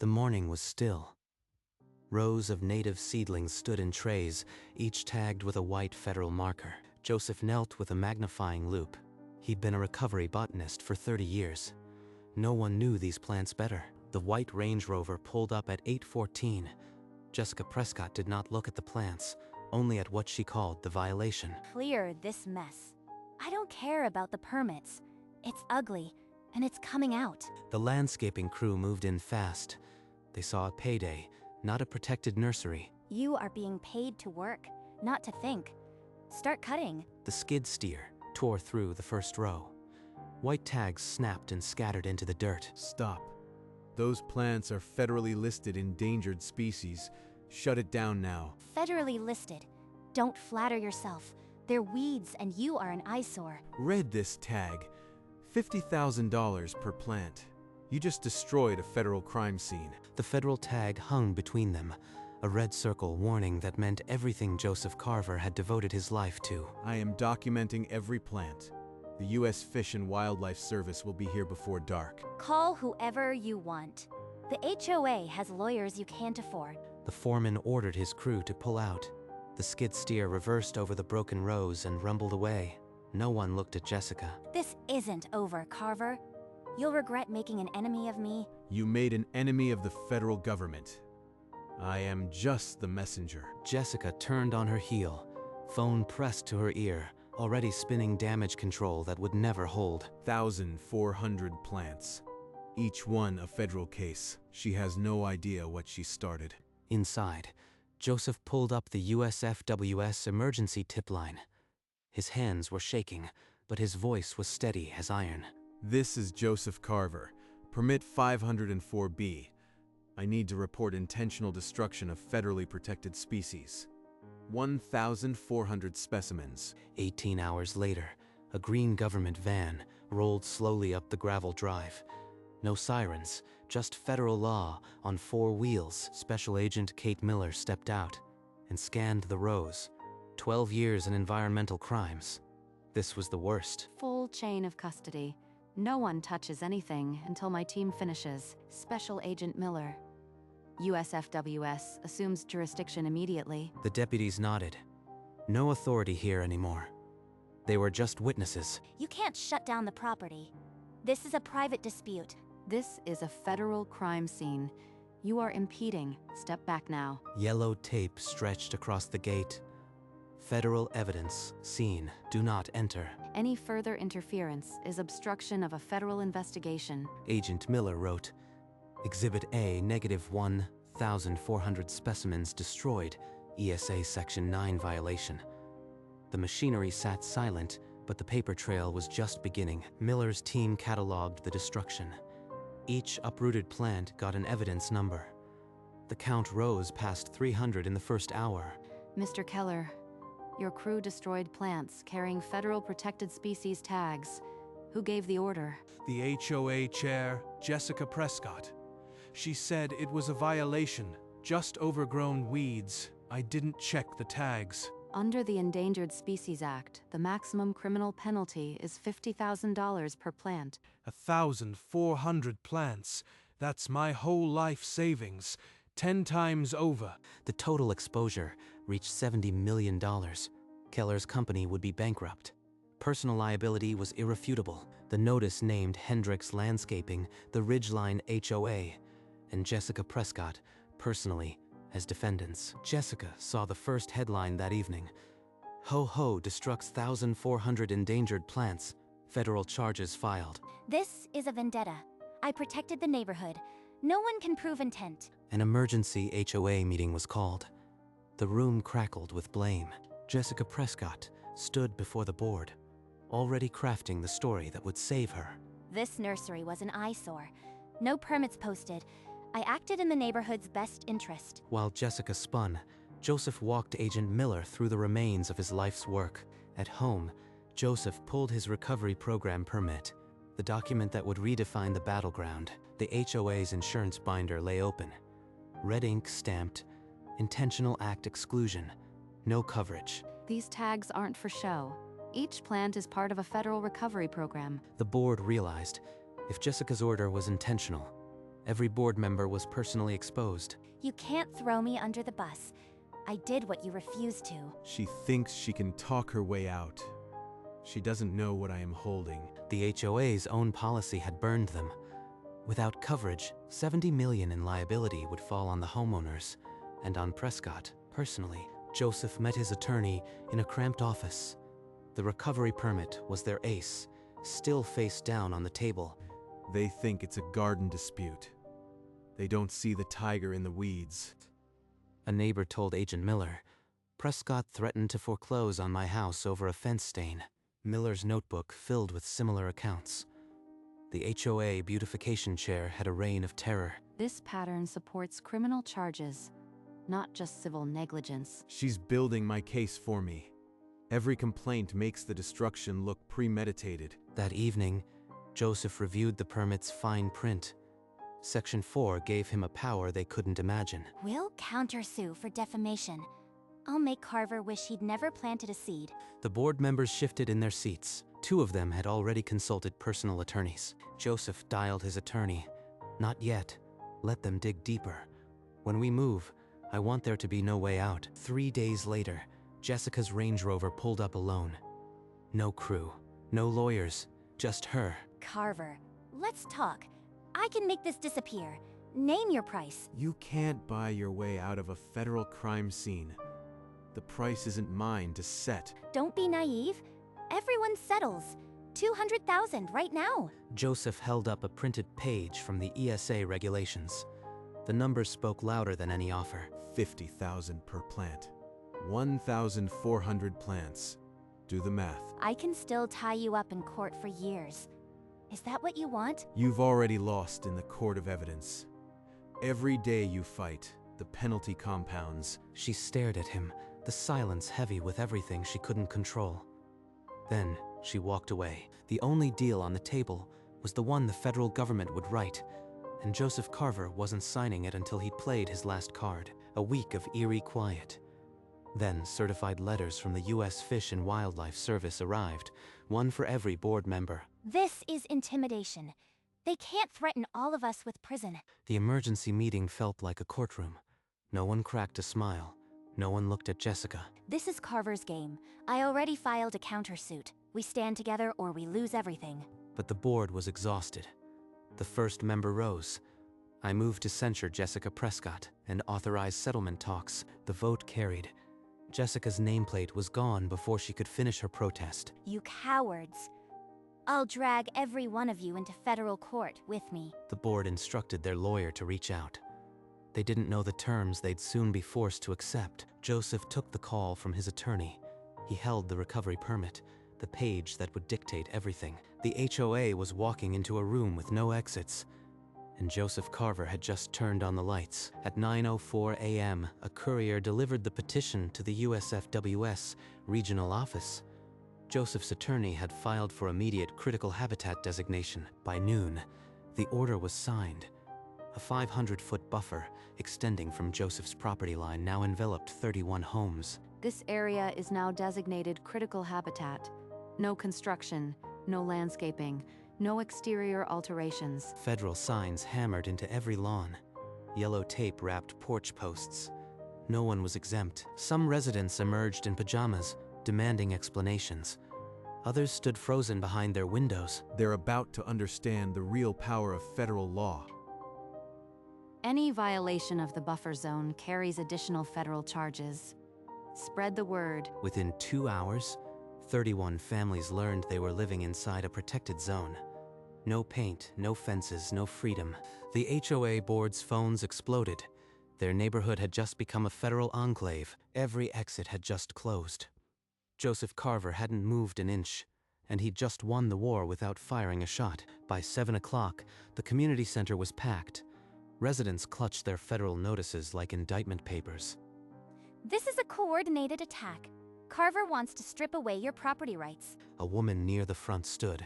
The morning was still. Rows of native seedlings stood in trays, each tagged with a white federal marker. Joseph knelt with a magnifying loupe. He'd been a recovery botanist for 30 years. No one knew these plants better. The white Range Rover pulled up at 8:14. Jessica Prescott did not look at the plants, only at what she called the violation. Clear this mess. I don't care about the permits. It's ugly, and it's coming out. The landscaping crew moved in fast. They saw a payday, not a protected nursery. You are being paid to work, not to think. Start cutting. The skid steer tore through the first row. White tags snapped and scattered into the dirt. Stop. Those plants are federally listed endangered species. Shut it down now. Federally listed. Don't flatter yourself. They're weeds and you are an eyesore. Read this tag. $50,000 per plant. You just destroyed a federal crime scene. The federal tag hung between them, a red circle warning that meant everything Joseph Carver had devoted his life to. I am documenting every plant. The U.S. Fish and Wildlife Service will be here before dark. Call whoever you want. The HOA has lawyers you can't afford. The foreman ordered his crew to pull out. The skid steer reversed over the broken rows and rumbled away. No one looked at Jessica. This isn't over, Carver. You'll regret making an enemy of me. You made an enemy of the federal government. I am just the messenger. Jessica turned on her heel, phone pressed to her ear, already spinning damage control that would never hold. 1,400 plants. Each one a federal case. She has no idea what she started. Inside, Joseph pulled up the USFWS emergency tip line. His hands were shaking, but his voice was steady as iron. This is Joseph Carver, permit 504B. I need to report intentional destruction of federally protected species. 1,400 specimens. 18 hours later, a green government van rolled slowly up the gravel drive. No sirens, just federal law on 4 wheels. Special Agent Kate Miller stepped out and scanned the rows. 12 years in environmental crimes. This was the worst. Full chain of custody. No one touches anything until my team finishes. Special Agent Miller. USFWS assumes jurisdiction immediately. The deputies nodded. No authority here anymore. They were just witnesses. You can't shut down the property. This is a private dispute. This is a federal crime scene. You are impeding. Step back now. Yellow tape stretched across the gate. Federal evidence seen. Do not enter. Any further interference is obstruction of a federal investigation. Agent Miller wrote, Exhibit A, -1,400 specimens destroyed, ESA Section 9 violation. The machinery sat silent, but the paper trail was just beginning. Miller's team cataloged the destruction. Each uprooted plant got an evidence number. The count rose past 300 in the first hour. Mr. Keller, your crew destroyed plants carrying federal protected species tags. Who gave the order? The HOA chair, Jessica Prescott. She said it was a violation, just overgrown weeds. I didn't check the tags. Under the Endangered Species Act, the maximum criminal penalty is $50,000 per plant. 1,400 plants. That's my whole life savings, 10 times over. The total exposure reached $70 million. Keller's company would be bankrupt. Personal liability was irrefutable. The notice named Hendricks Landscaping, the Ridgeline HOA, and Jessica Prescott, personally, as defendants. Jessica saw the first headline that evening. Ho destructs 1,400 endangered plants. Federal charges filed. This is a vendetta. I protected the neighborhood. No one can prove intent. An emergency HOA meeting was called. The room crackled with blame. Jessica Prescott stood before the board, already crafting the story that would save her. This nursery was an eyesore. No permits posted. I acted in the neighborhood's best interest. While Jessica spun, Joseph walked Agent Miller through the remains of his life's work. At home, Joseph pulled his recovery program permit, the document that would redefine the battleground. The HOA's insurance binder lay open. Red ink stamped, intentional act exclusion, no coverage. These tags aren't for show. Each plant is part of a federal recovery program. The board realized if Jessica's order was intentional, Every board member was personally exposed. You can't throw me under the bus. I did what you refused to. She thinks she can talk her way out. She doesn't know what I am holding. The HOA's own policy had burned them. Without coverage, $70 million in liability would fall on the homeowners and on Prescott. Personally, Joseph met his attorney in a cramped office. The recovery permit was their ace, still face down on the table. They think it's a garden dispute. They don't see the tiger in the weeds. A neighbor told Agent Miller, Prescott threatened to foreclose on my house over a fence stain. Miller's notebook filled with similar accounts. The HOA beautification chair had a reign of terror. This pattern supports criminal charges, not just civil negligence. She's building my case for me. Every complaint makes the destruction look premeditated. That evening, Joseph reviewed the permit's fine print. Section 4 gave him a power they couldn't imagine. We'll countersue for defamation. I'll make Carver wish he'd never planted a seed. The board members shifted in their seats. 2 of them had already consulted personal attorneys. Joseph dialed his attorney. Not yet. Let them dig deeper. When we move, I want there to be no way out. 3 days later, Jessica's Range Rover pulled up alone. No crew, no lawyers, just her. Carver, let's talk. I can make this disappear. Name your price. You can't buy your way out of a federal crime scene. The price isn't mine to set. Don't be naive. Everyone settles. $200,000 right now. Joseph held up a printed page from the ESA regulations. The numbers spoke louder than any offer. $50,000 per plant. 1,400 plants. Do the math. I can still tie you up in court for years. Is that what you want? You've already lost in the court of evidence. Every day you fight, the penalty compounds. She stared at him, the silence heavy with everything she couldn't control. Then she walked away. The only deal on the table was the one the federal government would write, and Joseph Carver wasn't signing it until he'd played his last card. A week of eerie quiet. Then certified letters from the U.S. Fish and Wildlife Service arrived, one for every board member. This is intimidation. They can't threaten all of us with prison. The emergency meeting felt like a courtroom. No one cracked a smile. No one looked at Jessica. This is Carver's game. I already filed a countersuit. We stand together or we lose everything. But the board was exhausted. The first member rose. I moved to censure Jessica Prescott and authorize settlement talks. The vote carried. Jessica's nameplate was gone before she could finish her protest. You cowards. I'll drag every one of you into federal court with me. The board instructed their lawyer to reach out. They didn't know the terms they'd soon be forced to accept. Joseph took the call from his attorney. He held the recovery permit, the page that would dictate everything. The HOA was walking into a room with no exits, and Joseph Carver had just turned on the lights. At 9:04 a.m., a courier delivered the petition to the USFWS regional office. Joseph's attorney had filed for immediate critical habitat designation. By noon, the order was signed. A 500-foot buffer extending from Joseph's property line now enveloped 31 homes. This area is now designated critical habitat. No construction, no landscaping, no exterior alterations. Federal signs hammered into every lawn. Yellow tape wrapped porch posts. No one was exempt. Some residents emerged in pajamas, demanding explanations. Others stood frozen behind their windows. They're about to understand the real power of federal law. Any violation of the buffer zone carries additional federal charges. Spread the word. Within 2 hours, 31 families learned they were living inside a protected zone. No paint, no fences, no freedom. The HOA board's phones exploded. Their neighborhood had just become a federal enclave. Every exit had just closed. Joseph Carver hadn't moved an inch, and he'd just won the war without firing a shot. By 7 o'clock, the community center was packed. Residents clutched their federal notices like indictment papers. This is a coordinated attack. Carver wants to strip away your property rights. A woman near the front stood.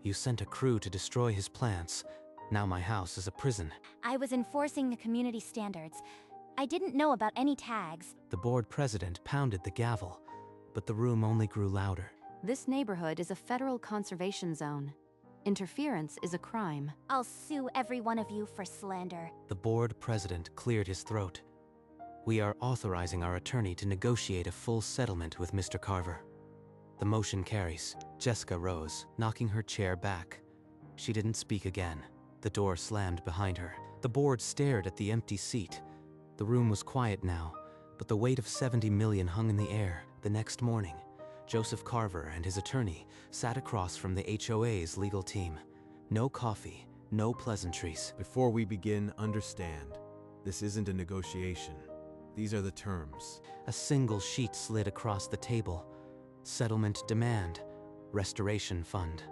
You sent a crew to destroy his plants. Now my house is a prison. I was enforcing the community standards. I didn't know about any tags. The board president pounded the gavel, but the room only grew louder. This neighborhood is a federal conservation zone. Interference is a crime. I'll sue every one of you for slander. The board president cleared his throat. We are authorizing our attorney to negotiate a full settlement with Mr. Carver. The motion carries. Jessica rose, knocking her chair back. She didn't speak again. The door slammed behind her. The board stared at the empty seat. The room was quiet now, but the weight of 70 million hung in the air. The next morning, Joseph Carver and his attorney sat across from the HOA's legal team. No coffee, no pleasantries. Before we begin, understand, this isn't a negotiation. These are the terms. A single sheet slid across the table. Settlement demand. Restoration fund.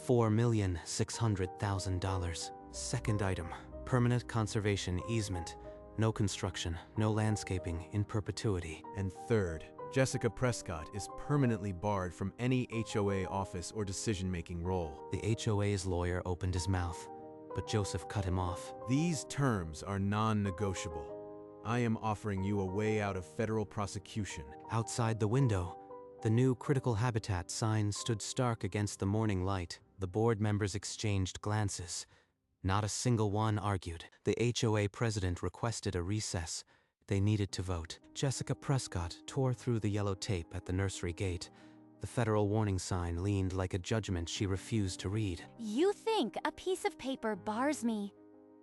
$4,600,000. Second item. Permanent conservation easement. No construction, no landscaping in perpetuity. And third, Jessica Prescott is permanently barred from any HOA office or decision-making role. The HOA's lawyer opened his mouth, but Joseph cut him off. These terms are non-negotiable. I am offering you a way out of federal prosecution. Outside the window, the new critical habitat sign stood stark against the morning light. The board members exchanged glances. Not a single one argued. The HOA president requested a recess. They needed to vote. Jessica Prescott tore through the yellow tape at the nursery gate. The federal warning sign leaned like a judgment she refused to read. You think a piece of paper bars me?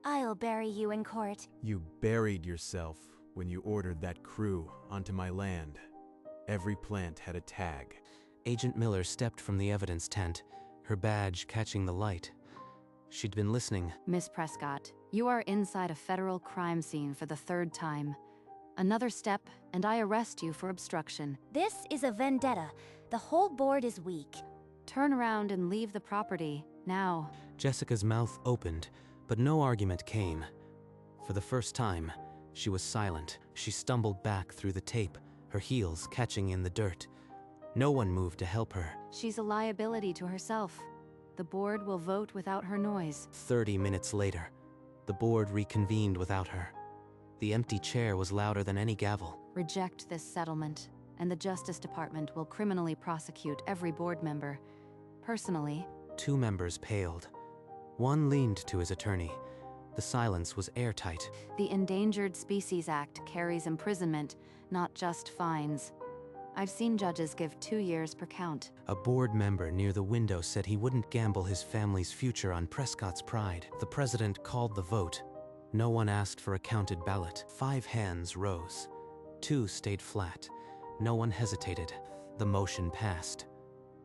I'll bury you in court. You buried yourself when you ordered that crew onto my land. Every plant had a tag. Agent Miller stepped from the evidence tent, her badge catching the light. She'd been listening. Miss Prescott, you are inside a federal crime scene for the third time. Another step, and I arrest you for obstruction. This is a vendetta. The whole board is weak. Turn around and leave the property, now. Jessica's mouth opened, but no argument came. For the first time, she was silent. She stumbled back through the tape, her heels catching in the dirt. No one moved to help her. She's a liability to herself. The board will vote without her noise. 30 minutes later, the board reconvened without her. The empty chair was louder than any gavel. Reject this settlement, and the Justice Department will criminally prosecute every board member. Personally, 2 members paled. One leaned to his attorney. The silence was airtight. the Endangered Species Act carries imprisonment, not just fines. I've seen judges give 2 years per count. A board member near the window said he wouldn't gamble his family's future on Prescott's pride. The president called the vote. No one asked for a counted ballot. 5 hands rose. 2 stayed flat. No one hesitated. The motion passed.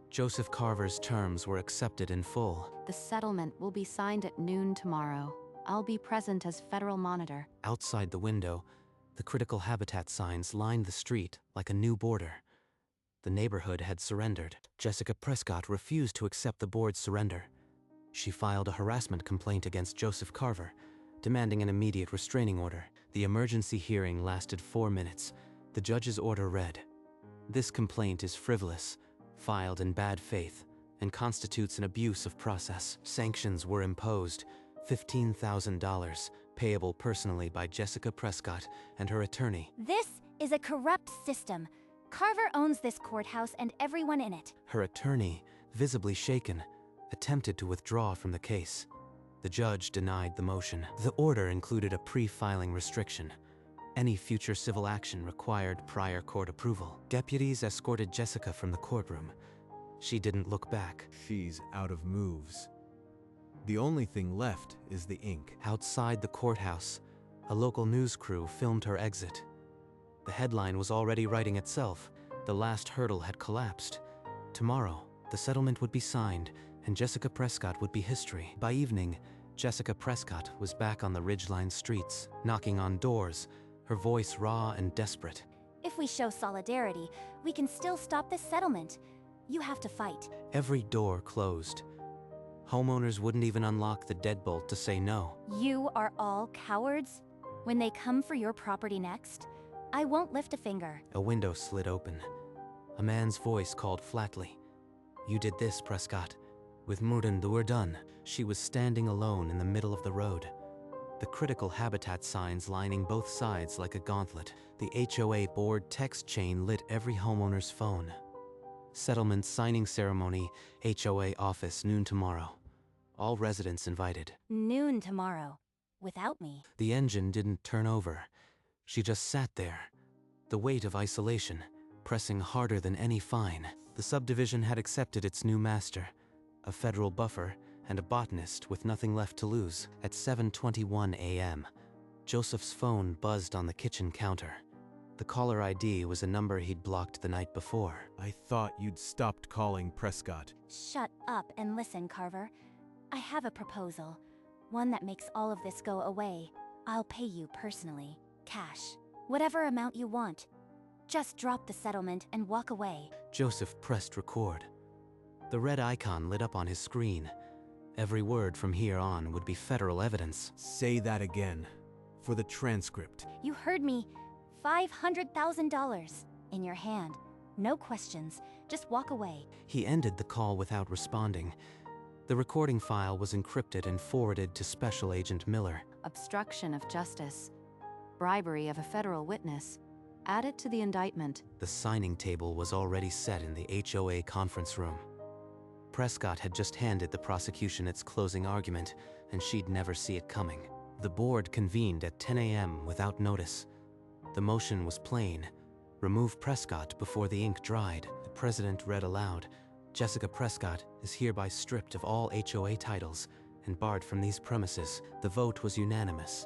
Joseph Carver's terms were accepted in full. The settlement will be signed at noon tomorrow. I'll be present as federal monitor. Outside the window, the critical habitat signs lined the street like a new border. The neighborhood had surrendered. Jessica Prescott refused to accept the board's surrender. She filed a harassment complaint against Joseph Carver, demanding an immediate restraining order. The emergency hearing lasted 4 minutes. The judge's order read, "This complaint is frivolous, filed in bad faith, and constitutes an abuse of process." Sanctions were imposed, $15,000, payable personally by Jessica Prescott and her attorney. This is a corrupt system. Carver owns this courthouse and everyone in it. Her attorney, visibly shaken, attempted to withdraw from the case. The judge denied the motion. The order included a pre-filing restriction. Any future civil action required prior court approval. Deputies escorted Jessica from the courtroom. She didn't look back. She's out of moves. The only thing left is the ink. Outside the courthouse, a local news crew filmed her exit. The headline was already writing itself. The last hurdle had collapsed. Tomorrow, the settlement would be signed, and Jessica Prescott would be history. By evening, Jessica Prescott was back on the ridgeline streets, knocking on doors, her voice raw and desperate. If we show solidarity, we can still stop this settlement. You have to fight. Every door closed. Homeowners wouldn't even unlock the deadbolt to say no. You are all cowards. When they come for your property next, I won't lift a finger. A window slid open. A man's voice called flatly. "You did this, Prescott. With Murden, we're done." She was standing alone in the middle of the road. The critical habitat signs lining both sides like a gauntlet. The HOA board text chain lit every homeowner's phone. Settlement signing ceremony, HOA office, noon tomorrow. All residents invited. Noon tomorrow. Without me. The engine didn't turn over. She just sat there. The weight of isolation, pressing harder than any fine. The subdivision had accepted its new master, a federal buffer and a botanist with nothing left to lose. At 7:21 a.m., Joseph's phone buzzed on the kitchen counter. The caller ID was a number he'd blocked the night before. I thought you'd stopped calling Prescott. Shut up and listen, Carver. I have a proposal. One that makes all of this go away. I'll pay you personally. Cash. Whatever amount you want. Just drop the settlement and walk away. Joseph pressed record. The red icon lit up on his screen. Every word from here on would be federal evidence. Say that again. For the transcript. You heard me. $500,000 in your hand. No questions. Just walk away. He ended the call without responding. The recording file was encrypted and forwarded to Special Agent Miller. Obstruction of justice. Bribery of a federal witness. Added to the indictment. The signing table was already set in the HOA conference room. Prescott had just handed the prosecution its closing argument, and she'd never see it coming. The board convened at 10 a.m. without notice. The motion was plain. Remove Prescott before the ink dried. The president read aloud, Jessica Prescott is hereby stripped of all HOA titles and barred from these premises. The vote was unanimous.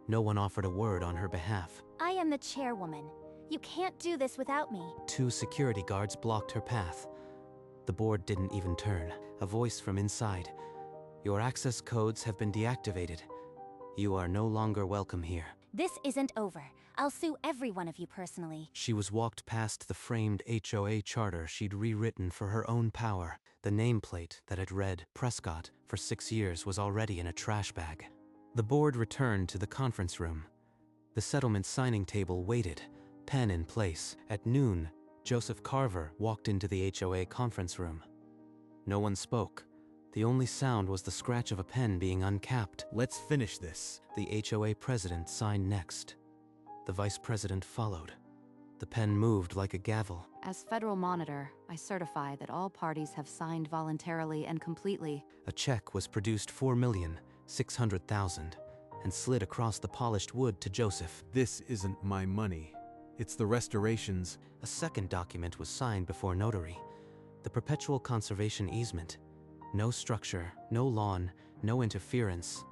No one offered a word on her behalf. I am the chairwoman. You can't do this without me. 2 security guards blocked her path. The board didn't even turn. A voice from inside. Your access codes have been deactivated. You are no longer welcome here. This isn't over. I'll sue every one of you personally. She was walked past the framed HOA charter she'd rewritten for her own power. The nameplate that had read Prescott for 6 years was already in a trash bag. The board returned to the conference room. The settlement signing table waited, pen in place. At noon, Joseph Carver walked into the HOA conference room. No one spoke. The only sound was the scratch of a pen being uncapped. Let's finish this. The HOA president signed next. The vice president followed. The pen moved like a gavel. As federal monitor, I certify that all parties have signed voluntarily and completely. A check was produced $4,600,000 and slid across the polished wood to Joseph. This isn't my money. It's the restoration's. A second document was signed before notary. The perpetual conservation easement. No structure, no lawn, no interference.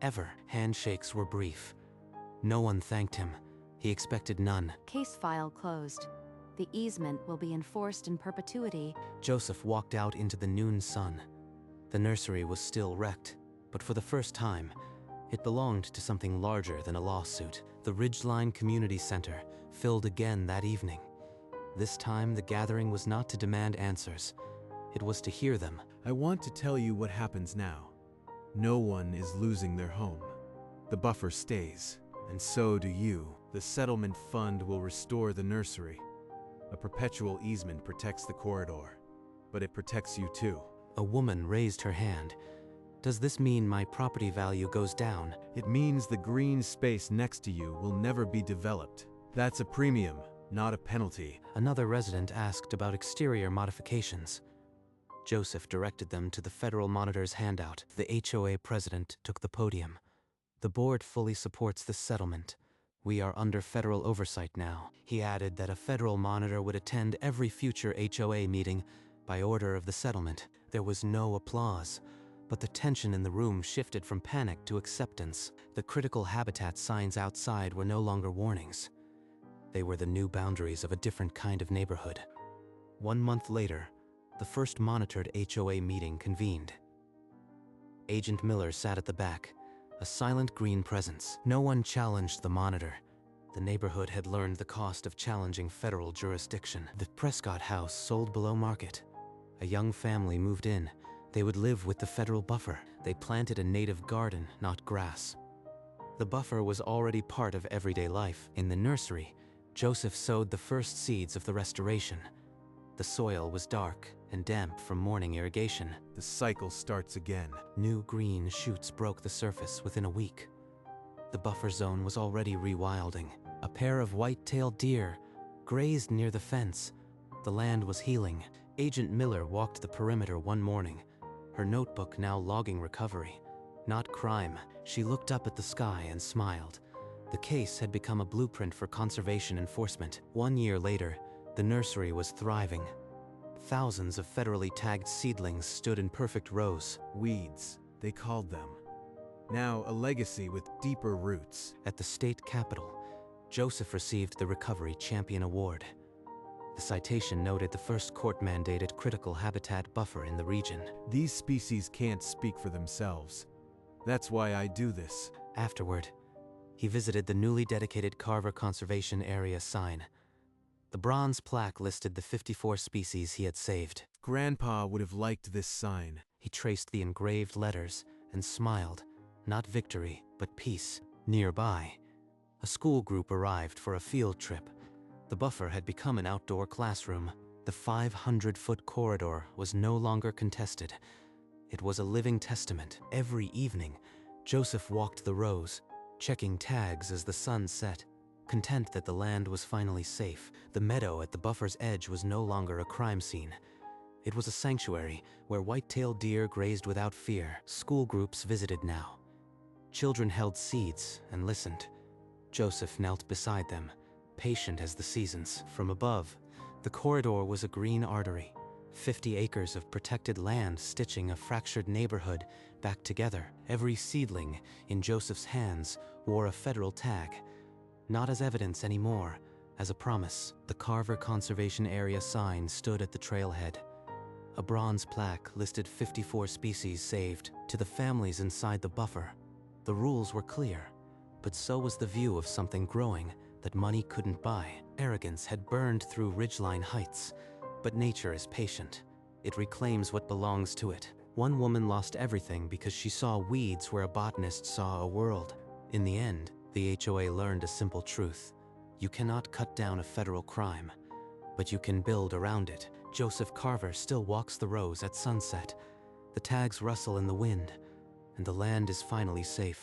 Ever. Handshakes were brief. No one thanked him. He expected none. Case file closed. The easement will be enforced in perpetuity. Joseph walked out into the noon sun. The nursery was still wrecked, but for the first time, it belonged to something larger than a lawsuit. The Ridgeline Community Center filled again that evening. This time, the gathering was not to demand answers. It was to hear them. I want to tell you what happens now. No one is losing their home. The buffer stays, and so do you. The settlement fund will restore the nursery. A perpetual easement protects the corridor, but it protects you too. A woman raised her hand. Does this mean my property value goes down? It means the green space next to you will never be developed. That's a premium, not a penalty. Another resident asked about exterior modifications. Joseph directed them to the Federal Monitor's handout. The HOA president took the podium. The board fully supports this settlement. We are under federal oversight now. He added that a federal monitor would attend every future HOA meeting by order of the settlement. There was no applause, but the tension in the room shifted from panic to acceptance. The critical habitat signs outside were no longer warnings. They were the new boundaries of a different kind of neighborhood. 1 month later, the first monitored HOA meeting convened. Agent Miller sat at the back, a silent green presence. No one challenged the monitor. The neighborhood had learned the cost of challenging federal jurisdiction. The Prescott house sold below market. A young family moved in. They would live with the federal buffer. They planted a native garden, not grass. The buffer was already part of everyday life. In the nursery, Joseph sowed the first seeds of the restoration. The soil was dark and damp from morning irrigation. The cycle starts again. New green shoots broke the surface within a week. The buffer zone was already rewilding. A pair of white-tailed deer grazed near the fence. The land was healing. Agent Miller walked the perimeter one morning. her notebook now logging recovery, not crime. She looked up at the sky and smiled. The case had become a blueprint for conservation enforcement. 1 year later, the nursery was thriving. Thousands of federally tagged seedlings stood in perfect rows. Weeds, they called them. Now a legacy with deeper roots. At the state capitol, Joseph received the Recovery Champion Award. The citation noted the first court-mandated critical habitat buffer in the region. These species can't speak for themselves. That's why I do this. Afterward, he visited the newly dedicated Carver Conservation Area sign. The bronze plaque listed the 54 species he had saved. Grandpa would have liked this sign. He traced the engraved letters and smiled. Not victory, but peace. Nearby, a school group arrived for a field trip. The buffer had become an outdoor classroom. The 500-foot corridor was no longer contested. It was a living testament. Every evening, Joseph walked the rows, checking tags as the sun set. Content that the land was finally safe, the meadow at the buffer's edge was no longer a crime scene. It was a sanctuary where white-tailed deer grazed without fear. School groups visited now. Children held seeds and listened. Joseph knelt beside them, patient as the seasons. From above, the corridor was a green artery, 50 acres of protected land stitching a fractured neighborhood back together. Every seedling in Joseph's hands wore a federal tag, not as evidence anymore, as a promise. The Carver Conservation Area sign stood at the trailhead. A bronze plaque listed 54 species saved. To the families inside the buffer, the rules were clear, but so was the view of something growing that money couldn't buy. Arrogance had burned through ridgeline heights, but nature is patient. It reclaims what belongs to it. One woman lost everything because she saw weeds where a botanist saw a world. In the end, the HOA learned a simple truth. You cannot cut down a federal crime, but you can build around it. Joseph Carver still walks the rows at sunset. The tags rustle in the wind, and the land is finally safe.